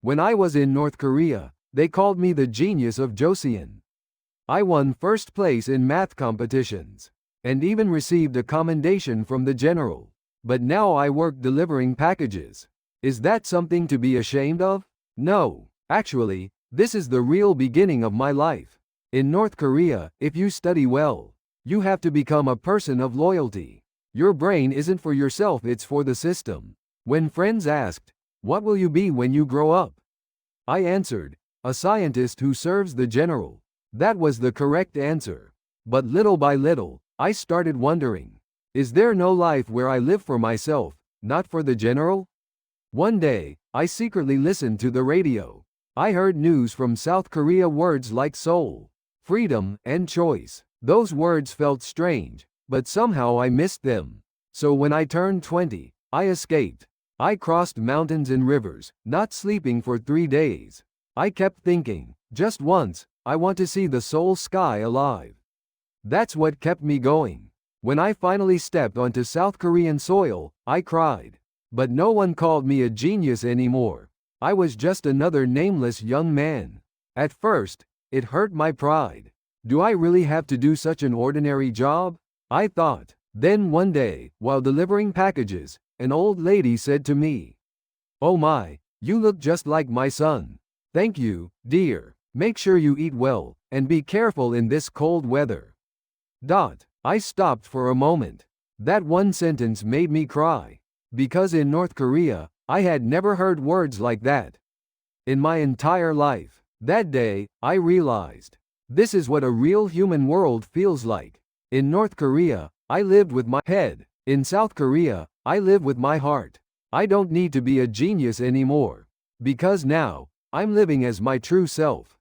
When I was in North Korea, they called me the genius of Joseon. I won first place in math competitions, and even received a commendation from the general. But now I work delivering packages. Is that something to be ashamed of? No. Actually, this is the real beginning of my life. In North Korea, if you study well, you have to become a person of loyalty. Your brain isn't for yourself, it's for the system. When friends asked, "What will you be when you grow up?" I answered, "A scientist who serves the general." That was the correct answer. But little by little, I started wondering, is there no life where I live for myself, not for the general? One day, I secretly listened to the radio. I heard news from South Korea, words like Seoul, freedom, and choice. Those words felt strange, but somehow I missed them. So when I turned 20, I escaped. I crossed mountains and rivers, not sleeping for 3 days. I kept thinking, just once, I want to see the Seoul sky alive. That's what kept me going. When I finally stepped onto South Korean soil, I cried. But no one called me a genius anymore. I was just another nameless young man. At first, it hurt my pride. Do I really have to do such an ordinary job? I thought. Then one day, while delivering packages, an old lady said to me, "Oh my, you look just like my son." "Thank you, dear. Make sure you eat well, and be careful in this cold weather." I stopped for a moment. That one sentence made me cry. Because in North Korea, I had never heard words like that in my entire life. That day, I realized, this is what a real human world feels like. In North Korea, I lived with my head. In South Korea, I live with my heart. I don't need to be a genius anymore. Because now, I'm living as my true self.